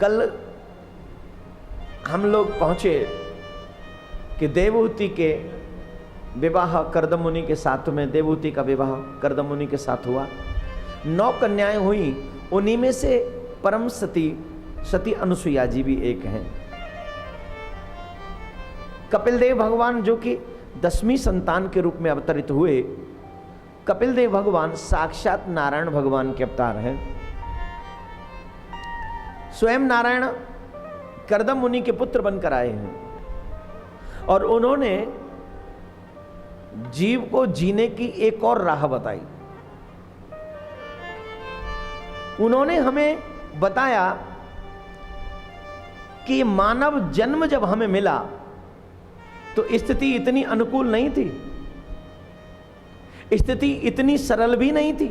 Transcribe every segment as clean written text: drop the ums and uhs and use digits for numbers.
कल हम लोग पहुंचे कि देवहूति के विवाह कर्दम मुनि के साथ में, देवहूति का विवाह कर्दम मुनि के साथ हुआ। 9 कन्याएं हुई, उन्हीं में से परम सती अनुसुईया जी भी एक हैं। कपिल देव भगवान जो कि 10वीं संतान के रूप में अवतरित हुए, कपिल देव भगवान साक्षात नारायण भगवान के अवतार हैं। स्वयं नारायण कर्दम मुनि के पुत्र बनकर आए हैं और उन्होंने जीव को जीने की एक और राह बताई। उन्होंने हमें बताया कि मानव जन्म जब हमें मिला तो स्थिति इतनी अनुकूल नहीं थी, स्थिति इतनी सरल भी नहीं थी,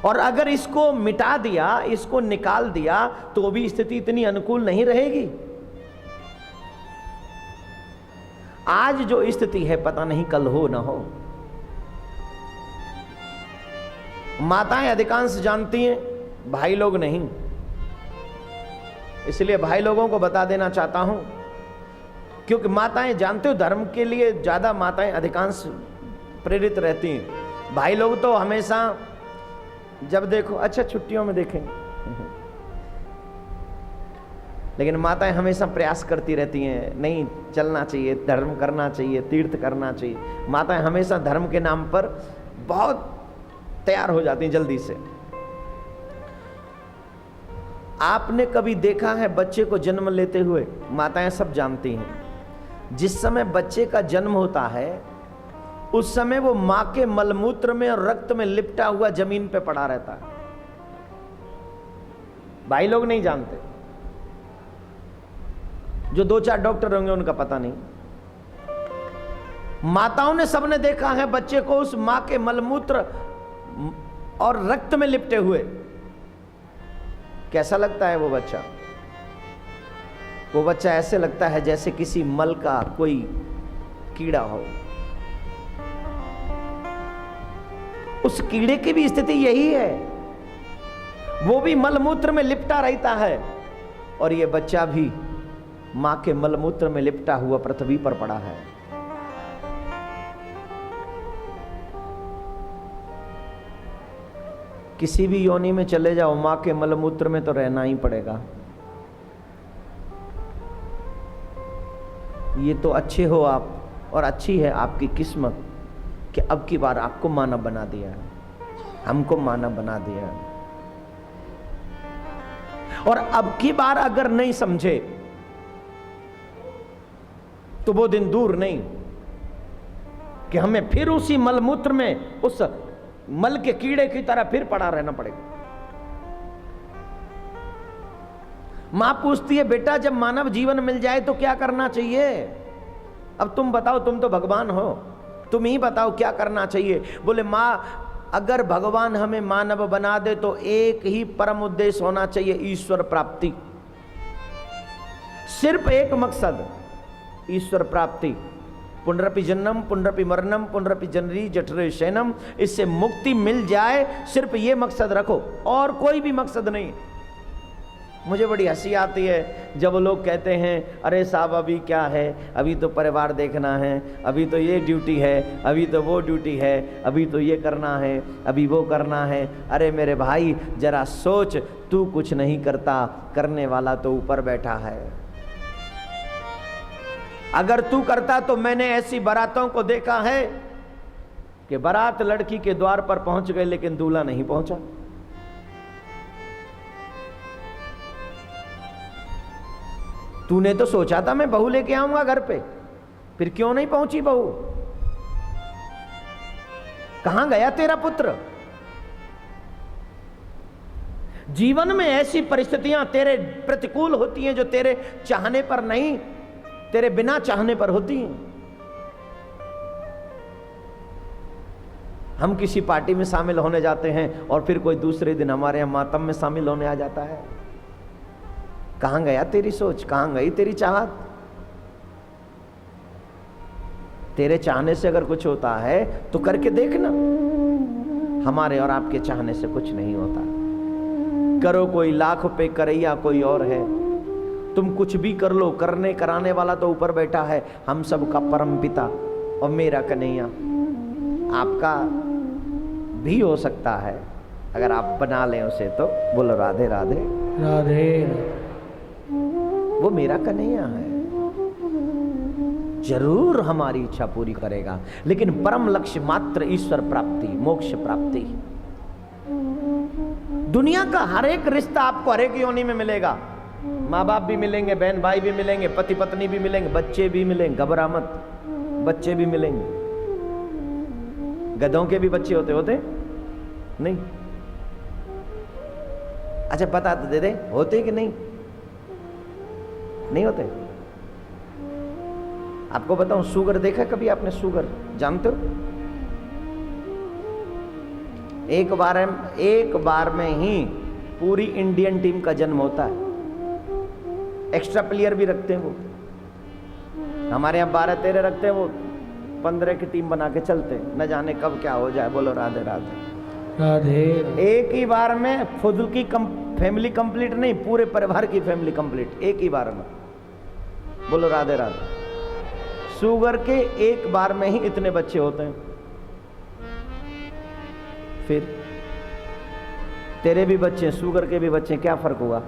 और अगर इसको मिटा दिया, इसको निकाल दिया तो भी स्थिति इतनी अनुकूल नहीं रहेगी। आज जो स्थिति है पता नहीं कल हो ना हो। माताएं अधिकांश जानती हैं, भाई लोग नहीं। इसलिए भाई लोगों को बता देना चाहता हूं, क्योंकि माताएं जानते हो धर्म के लिए ज्यादा माताएं अधिकांश प्रेरित रहती हैं। भाई लोग तो हमेशा जब देखो, अच्छा छुट्टियों में देखेंगे, लेकिन माताएं हमेशा प्रयास करती रहती हैं, नहीं चलना चाहिए, धर्म करना चाहिए, तीर्थ करना चाहिए। माताएं हमेशा धर्म के नाम पर बहुत तैयार हो जाती हैं जल्दी से। आपने कभी देखा है बच्चे को जन्म लेते हुए? माताएं सब जानती हैं, जिस समय बच्चे का जन्म होता है उस समय वो मां के मलमूत्र में और रक्त में लिपटा हुआ जमीन पे पड़ा रहता है। भाई लोग नहीं जानते, जो 2-4 डॉक्टर होंगे उनका पता नहीं। माताओं ने सबने देखा है बच्चे को उस मां के मलमूत्र और रक्त में लिपटे हुए। कैसा लगता है वो बच्चा? वो बच्चा ऐसे लगता है जैसे किसी मल का कोई कीड़ा हो। उस कीड़े की भी स्थिति यही है, वो भी मलमूत्र में लिपटा रहता है और ये बच्चा भी मां के मलमूत्र में लिपटा हुआ पृथ्वी पर पड़ा है। किसी भी योनि में चले जाओ, मां के मलमूत्र में तो रहना ही पड़ेगा। ये तो अच्छे हो आप, और अच्छी है आपकी किस्मत कि अब की बार आपको मानव बना दिया है, हमको मानव बना दिया है। और अब की बार अगर नहीं समझे तो वो दिन दूर नहीं कि हमें फिर उसी मलमूत्र में, उस मल के कीड़े की तरह फिर पड़ा रहना पड़ेगा। मां पूछती है, बेटा जब मानव जीवन मिल जाए तो क्या करना चाहिए? अब तुम बताओ, तुम तो भगवान हो, तुम ही बताओ क्या करना चाहिए। बोले मां, अगर भगवान हमें मानव बना दे तो एक ही परम उद्देश्य होना चाहिए, ईश्वर प्राप्ति। सिर्फ एक मकसद, ईश्वर प्राप्ति। पुनरपि जन्म पुनरपि मरणम पुनरपि जनरी जठरे शयनम, इससे मुक्ति मिल जाए, सिर्फ ये मकसद रखो, और कोई भी मकसद नहीं। मुझे बड़ी हंसी आती है जब लोग कहते हैं, अरे साहब अभी क्या है, अभी तो परिवार देखना है, अभी तो ये ड्यूटी है, अभी तो वो ड्यूटी है, अभी तो ये करना है, अभी वो करना है। अरे मेरे भाई जरा सोच, तू कुछ नहीं करता, करने वाला तो ऊपर बैठा है। अगर तू करता तो मैंने ऐसी बारातों को देखा है कि बारात लड़की के द्वार पर पहुंच गए लेकिन दूल्हा नहीं पहुंचा। तूने तो सोचा था मैं बहू लेके आऊंगा घर पे, फिर क्यों नहीं पहुंची बहू? कहां गया तेरा पुत्र? जीवन में ऐसी परिस्थितियां तेरे प्रतिकूल होती हैं जो तेरे चाहने पर नहीं, तेरे बिना चाहने पर होती हैं। हम किसी पार्टी में शामिल होने जाते हैं और फिर कोई दूसरे दिन हमारे यहां मातम में शामिल होने आ जाता है। कहां गया तेरी सोच, कहां गई तेरी चाहत? तेरे चाहने से अगर कुछ होता है तो करके देखना। हमारे और आपके चाहने से कुछ नहीं होता। करो कोई लाख पे करैया कोई और है। तुम कुछ भी कर लो, करने कराने वाला तो ऊपर बैठा है, हम सब का परम पिता और मेरा कन्हैया। आपका भी हो सकता है अगर आप बना लें उसे तो। बोलो राधे राधे राधे। वो मेरा कन्हैया है, जरूर हमारी इच्छा पूरी करेगा, लेकिन परम लक्ष्य मात्र ईश्वर प्राप्ति, मोक्ष प्राप्ति। दुनिया का हर एक रिश्ता आपको हर एक योनि में मिलेगा। माँ बाप भी मिलेंगे, बहन भाई भी मिलेंगे, पति पत्नी भी मिलेंगे, बच्चे भी मिलेंगे। घबरा मत, बच्चे भी मिलेंगे। गधों के भी बच्चे होते नहीं? अच्छा बता तो दे दे, होते कि नहीं? नहीं होते। आपको बताऊं, शुगर देखा कभी आपने? शुगर जानते हो? एक बार में ही पूरी इंडियन टीम का जन्म होता है। एक्स्ट्रा प्लेयर भी रखते हैं वो। हमारे यहाँ 12-13 रखते हैं, वो 15 की टीम बना के चलते हैं, न जाने कब क्या हो जाए। बोलो राधे राधे राधे। एक ही बार में खुद की फैमिली कंप्लीट नहीं, पूरे परिवार की फैमिली कंप्लीट एक ही बार में। बोलो राधे राधे। शुगर के एक बार में ही इतने बच्चे होते हैं। फिर तेरे भी बच्चे, शुगर के भी बच्चे, क्या फर्क हुआ?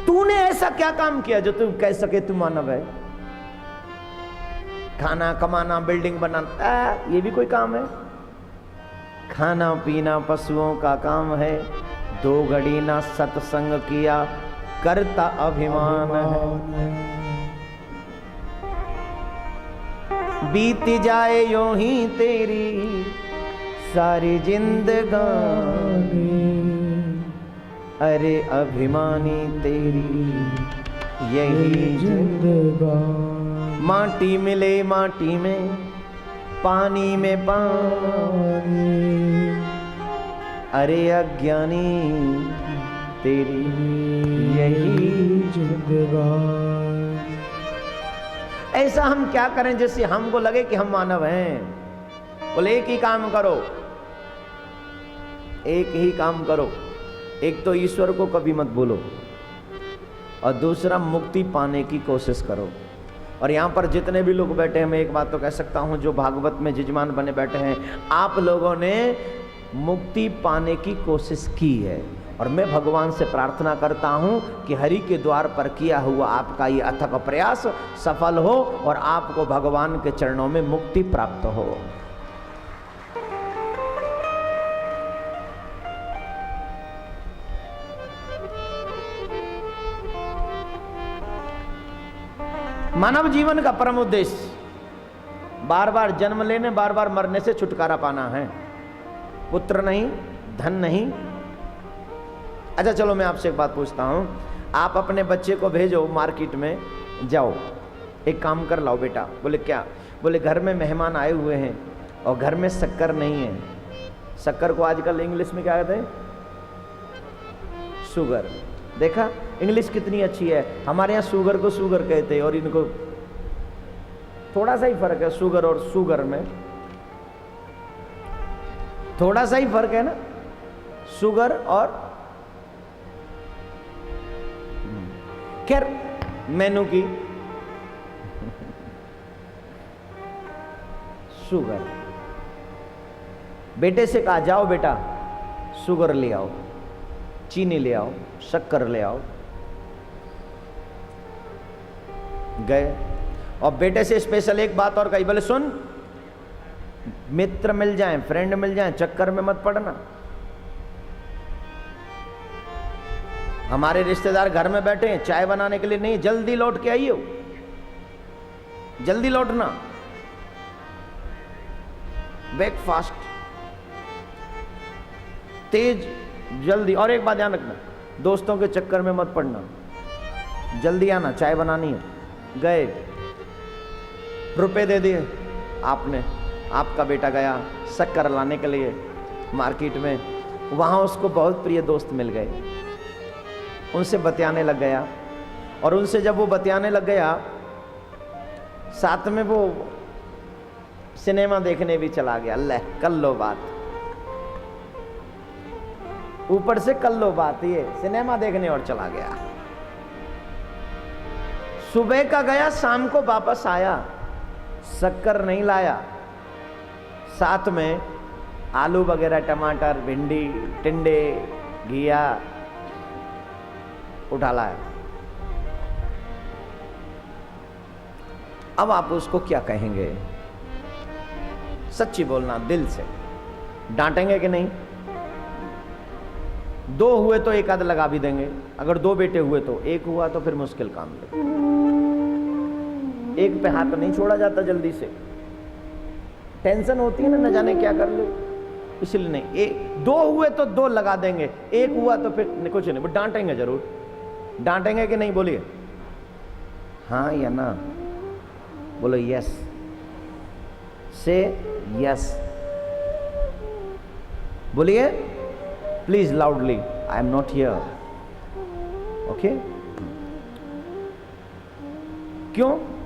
तूने ऐसा क्या काम किया जो तू कह सके तू मानव है? खाना कमाना, बिल्डिंग बनाना, ये भी कोई काम है? खाना पीना पशुओं का काम है। 2 घड़ी ना सत्संग किया करता अभिमान है। बीत जाए यूं ही तेरी सारी जिंदगानी, अरे अभिमानी तेरी यही जिंदगानी। माटी मिले माटी में, पानी में पानी, अरे अज्ञानी तेरी यही जिंदगानी। ऐसा हम क्या करें जिससे हमको लगे कि हम मानव हैं? बोले एक ही काम करो, एक ही काम करो। एक तो ईश्वर को कभी मत भूलो, और दूसरा मुक्ति पाने की कोशिश करो। और यहाँ पर जितने भी लोग बैठे हैं, मैं एक बात तो कह सकता हूँ, जो भागवत में जजमान बने बैठे हैं, आप लोगों ने मुक्ति पाने की कोशिश की है। और मैं भगवान से प्रार्थना करता हूँ कि हरि के द्वार पर किया हुआ आपका ये अथक प्रयास सफल हो और आपको भगवान के चरणों में मुक्ति प्राप्त हो। मानव जीवन का परम उद्देश्य बार बार जन्म लेने, बार बार मरने से छुटकारा पाना है। पुत्र नहीं, धन नहीं। अच्छा चलो मैं आपसे एक बात पूछता हूं, आप अपने बच्चे को भेजो मार्केट में, जाओ एक काम कर लाओ बेटा। बोले क्या? बोले घर में मेहमान आए हुए हैं और घर में शक्कर नहीं है। शक्कर को आजकल इंग्लिश में क्या कहते हैं? शुगर। देखा इंग्लिश कितनी अच्छी है। हमारे यहाँ शुगर को शुगर कहते हैं और इनको थोड़ा सा ही फर्क है। शुगर और शुगर में थोड़ा सा ही फर्क है ना, शुगर और। खैर मेनू की शुगर। बेटे से कहा जाओ बेटा शुगर ले आओ, चीनी ले आओ, शक्कर ले आओ। गए और बेटे से स्पेशल एक बात और कही, बोले सुन, मित्र मिल जाएं, फ्रेंड मिल जाएं, चक्कर में मत पड़ना। हमारे रिश्तेदार घर में बैठे हैं, चाय बनाने के लिए नहीं, जल्दी लौट के आइए, जल्दी लौटना, ब्रेकफास्ट तेज जल्दी। और एक बात ध्यान रखना, दोस्तों के चक्कर में मत पड़ना, जल्दी आना, चाय बनानी है। गए, रुपए दे दिए आपने, आपका बेटा गया शक्कर लाने के लिए मार्केट में, वहाँ उसको बहुत प्रिय दोस्त मिल गए, उनसे बतियाने लग गया। और उनसे जब वो बतियाने लग गया, साथ में वो सिनेमा देखने भी चला गया। ले कर लो बात। ऊपर से कर लो बात, ये सिनेमा देखने और चला गया। सुबह का गया, शाम को वापस आया, शक्कर नहीं लाया, साथ में आलू वगैरह, टमाटर, भिंडी, टिंडे, घिया उठा लाया। अब आप उसको क्या कहेंगे? सच्ची बोलना दिल से, डांटेंगे कि नहीं? 2 हुए तो एक आध लगा भी देंगे, अगर 2 बेटे हुए तो, 1 हुआ तो फिर मुश्किल काम है। एक पे हाथ नहीं छोड़ा जाता जल्दी से, टेंशन होती है ना, न जाने क्या कर लो, इसलिए नहीं। 2 हुए तो 2 लगा देंगे, 1 हुआ तो फिर कुछ नहीं, डांटेंगे जरूर। डांटेंगे कि नहीं? बोलिए हाँ या ना, बोलो यस, से यस, बोलिए please loudly, I am not here, okay?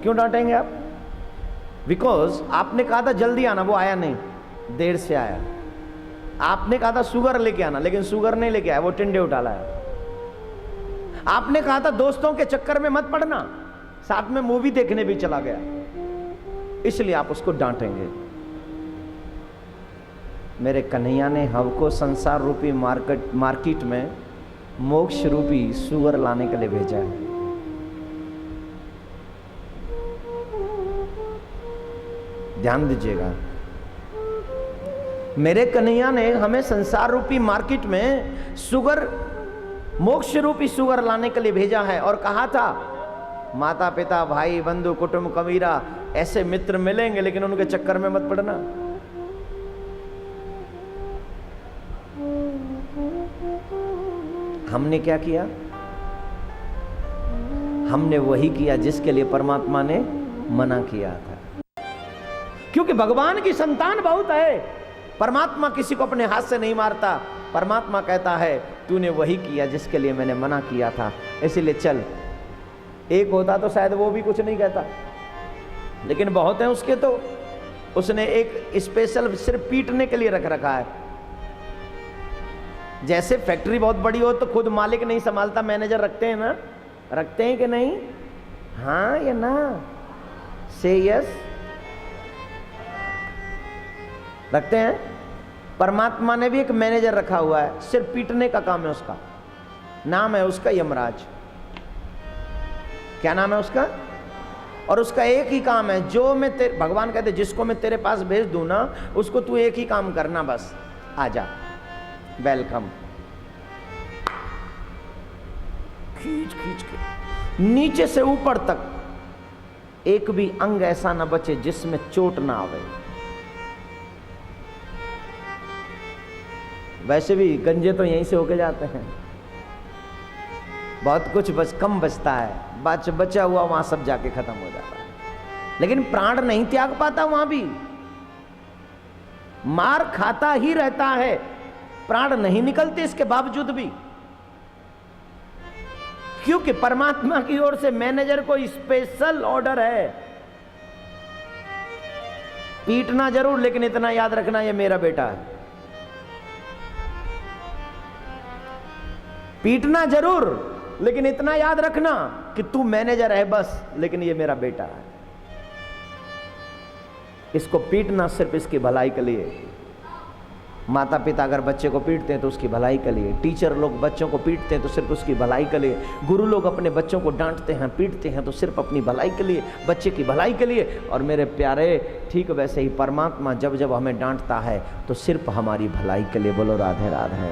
क्यों डांटेंगे आप? बिकॉज आपने कहा था जल्दी आना, वो आया नहीं, देर से आया। आपने कहा था शुगर लेके आना, लेकिन शुगर नहीं लेके आया, वो टिंडे उठा लाया। आपने कहा था दोस्तों के चक्कर में मत पड़ना, साथ में मूवी देखने भी चला गया, इसलिए आप उसको डांटेंगे। मेरे कन्हैया ने हमको संसार रूपी मार्केट में मोक्ष रूपी शुगर लाने के लिए भेजा है। ध्यान दीजिएगा, मेरे कन्हैया ने हमें संसार रूपी मार्केट में शुगर, मोक्ष रूपी शुगर लाने के लिए भेजा है, और कहा था माता पिता भाई बंधु कुटुंब कबीरा ऐसे मित्र मिलेंगे, लेकिन उनके चक्कर में मत पड़ना। हमने क्या किया? हमने वही किया जिसके लिए परमात्मा ने मना किया था। क्योंकि भगवान की संतान बहुत है, परमात्मा किसी को अपने हाथ से नहीं मारता। परमात्मा कहता है तूने वही किया जिसके लिए मैंने मना किया था, इसीलिए चल। एक होता तो शायद वो भी कुछ नहीं कहता, लेकिन बहुत है उसके, तो उसने एक स्पेशल सिर्फ पीटने के लिए रख रखा है। जैसे फैक्ट्री बहुत बड़ी हो तो खुद मालिक नहीं संभालता, मैनेजर रखते हैं ना, रखते हैं कि नहीं? हाँ या ना, से यस, रखते हैं। परमात्मा ने भी एक मैनेजर रखा हुआ है, सिर्फ पीटने का काम है उसका, नाम है उसका यमराज। क्या नाम है उसका? और उसका एक ही काम है, जो मैं भगवान कहते जिसको मैं तेरे पास भेज दूं ना, उसको तू एक ही काम करना, बस आजा, वेलकम। खींच खींच के नीचे से ऊपर तक एक भी अंग ऐसा ना बचे जिसमें चोट ना आवे। वैसे भी गंजे तो यहीं से होके जाते हैं, बहुत कुछ कम बचता है, बचा हुआ वहां सब जाके खत्म हो जाता है, लेकिन प्राण नहीं त्याग पाता, वहां भी मार खाता ही रहता है, प्राण नहीं निकलते इसके बावजूद भी। क्योंकि परमात्मा की ओर से मैनेजर को स्पेशल ऑर्डर है, पीटना जरूर, लेकिन इतना याद रखना ये मेरा बेटा है। पीटना जरूर, लेकिन इतना याद रखना कि तू मैनेजर है बस, लेकिन ये मेरा बेटा है। इसको पीटना सिर्फ इसकी भलाई के लिए। माता पिता अगर बच्चे को पीटते हैं तो उसकी भलाई के लिए, टीचर लोग बच्चों को पीटते हैं तो सिर्फ उसकी भलाई के लिए, गुरु लोग अपने बच्चों को डांटते हैं पीटते हैं तो सिर्फ अपनी भलाई के लिए, बच्चे की भलाई के लिए। और मेरे प्यारे, ठीक वैसे ही परमात्मा जब जब हमें डांटता है तो सिर्फ हमारी भलाई के लिए। बोलो राधे राधे।